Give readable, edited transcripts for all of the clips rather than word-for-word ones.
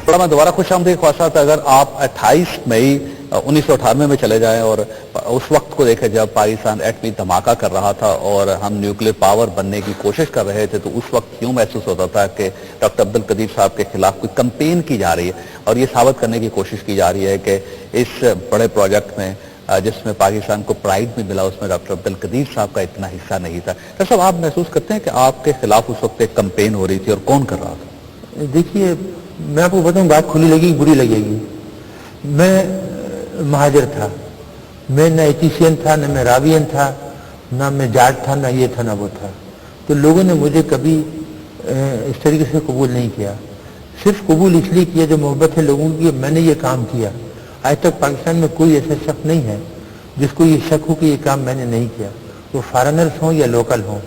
میں دوبارہ خوش آمدید خواہشات. اگر آپ 28 مئی 1998 میں چلے جائیں اور اس وقت کو دیکھیں جب پاکستان ایٹمی دھماکہ کر رہا تھا اور ہم نیوکلیر پاور بننے کی کوشش کر رہے تھے، تو اس وقت کیوں محسوس ہوتا تھا کہ ڈاکٹر عبدالقدیر صاحب کے خلاف کوئی کمپین کی جا رہی ہے اور یہ ثابت کرنے کی کوشش کی جا رہی ہے کہ اس بڑے پروجیکٹ میں جس میں پاکستان کو پرائیڈ بھی ملا، اس میں ڈاکٹر عبدالقدیر صاحب کا اتنا حصہ نہیں تھا. ڈاکٹر صاحب، آپ محسوس کرتے ہیں کہ آپ کے خلاف اس وقت ایک کمپین ہو رہی تھی اور کون کر رہا تھا؟ دیکھیے، میں آپ کو بتاؤں، بات کھلی لگے گی بری لگے گی. میں مہاجر تھا، میں نہ ایتھیسین تھا، نہ میں راوین تھا، نہ میں جاٹ تھا، نہ یہ تھا نہ وہ تھا. تو لوگوں نے مجھے کبھی اس طریقے سے قبول نہیں کیا. صرف قبول اس لیے کیا جو محبت ہے لوگوں کی، میں نے یہ کام کیا. آج تک پاکستان میں کوئی ایسا شخص نہیں ہے جس کو یہ شک ہو کہ یہ کام میں نے نہیں کیا، وہ فارنرز ہوں یا لوکل ہوں.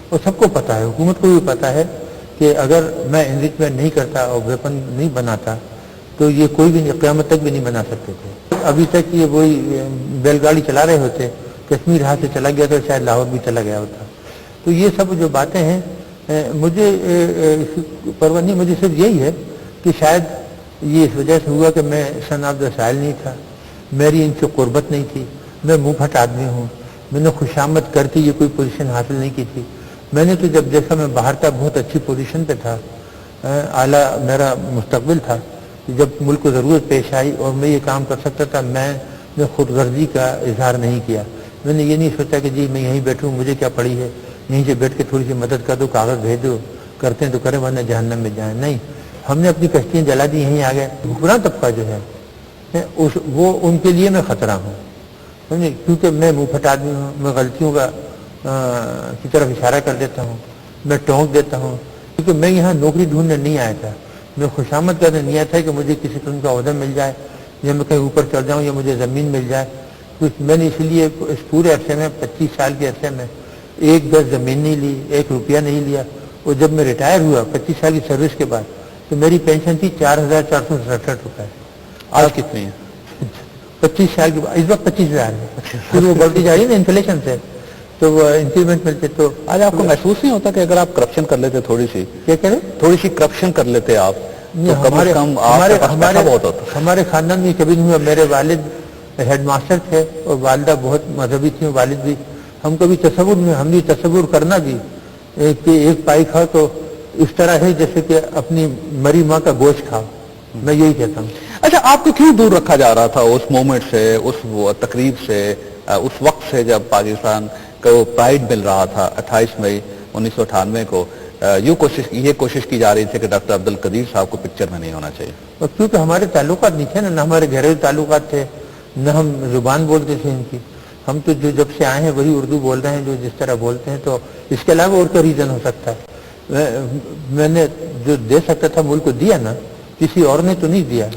اور سب کو پتہ ہے، حکومت کو بھی پتہ ہے کہ اگر میں انریچمنٹ نہیں کرتا اور ویپن نہیں بناتا تو یہ کوئی بھی قیامت تک بھی نہیں بنا سکتے تھے. ابھی تک یہ وہی بیل گاڑی چلا رہے ہوتے، کشمیر ہاتھ سے چلا گیا تو شاید لاہور بھی چلا گیا ہوتا. تو یہ سب جو باتیں ہیں مجھے پرواہ نہیں. مجھے صرف یہی ہے کہ شاید یہ اس وجہ سے ہوا کہ میں سن آف دا سائل نہیں تھا، میری ان سے قربت نہیں تھی. میں منہ پھٹ آدمی ہوں، میں نے خوشامد کر کے یہ کوئی پوزیشن حاصل نہیں کی تھی. میں نے تو جب دیکھا میں باہر تھا، بہت اچھی پوزیشن پہ تھا، اعلیٰ میرا مستقبل تھا. جب ملک کو ضرورت پیش آئی اور میں یہ کام کر سکتا تھا، میں نے خود غرضی کا اظہار نہیں کیا. میں نے یہ نہیں سوچا کہ جی میں یہیں بیٹھوں، مجھے کیا پڑی ہے، یہیں سے بیٹھ کے تھوڑی سی مدد کر دو، کاغذ بھیج دو، کرتے ہیں تو کریں ورنہ جہنم میں جائیں. نہیں، ہم نے اپنی کشتیاں جلا دی، یہیں آ گئے. حکمراں طبقہ جو ہے وہ ان کے لیے میں خطرہ ہوں، سمجھے، کیونکہ میں منہ پھٹ آدمی ہوں. میں غلطیوں کی طرف اشارہ کر دیتا ہوں، میں ٹونک دیتا ہوں. کیونکہ میں یہاں نوکری ڈھونڈنے نہیں آیا تھا، میں خوشامد کرنے نہیں آیا تھا کہ مجھے کسی قسم کا عہدہ مل جائے یا میں کہیں اوپر چڑھ جاؤں یا مجھے زمین مل جائے. کچھ میں نے اس لیے اس پورے عرصے میں 25 سال کے عرصے میں 1 گز زمین نہیں لی، 1 روپیہ نہیں لیا. اور جب میں ریٹائر ہوا 25 سال کی سروس کے بعد تو میری پینشن تھی 4,467 روپئے. آج کتنی ہے؟ 25 سال کے بعد اس وقت 25,000 ہے. پھر وہ بڑھتی جا رہی ہے نا انفلیشن سے، تو وہ انکریمنٹ ملتے. تو آج آپ کو محسوس نہیں ہوتا کہ اگر آپ کرپشن کر لیتے، تھوڑی سی کیا کریں، تھوڑی سی کرپشن کر لیتے آپ، تو کم از کم آپ کے پاس پیسہ بہت ہوتا؟ ہمارے خاندان میں کبھی نہیں ہوا. میرے والد ہیڈ ماسٹر تھے اور والدہ بہت مذہبی تھیں، والد بھی. ہم کبھی تصور میں، ہم بھی تصور کرنا بھی کہ ایک پائی کھاؤ تو اس طرح ہے جیسے کہ اپنی مری ماں کا گوشت کھاؤ. میں یہی کہتا ہوں. اچھا، آپ کو کیوں دور رکھا جا رہا تھا اس مومنٹ سے، اس تقریب سے، اس وقت سے جب پاکستان کو پرائیڈ مل رہا تھا 28 مئی 1998 کو؟ یہ کوشش کی جا رہی تھی کہ ڈاکٹر عبدالقدیر صاحب کو پکچر میں نہیں ہونا چاہیے. اور کیونکہ ہمارے تعلقات نہیں تھے نہ ہمارے گھریلو تعلقات تھے، نہ ہم زبان بولتے تھے ان کی. ہم تو جو جب سے آئے ہیں وہی اردو بول رہے ہیں جو جس طرح بولتے ہیں. تو اس کے علاوہ اور کیا ریزن ہو سکتا ہے؟ میں نے جو دے سکتا تھا ملک کو دیا نا، کسی اور نے تو نہیں دیا.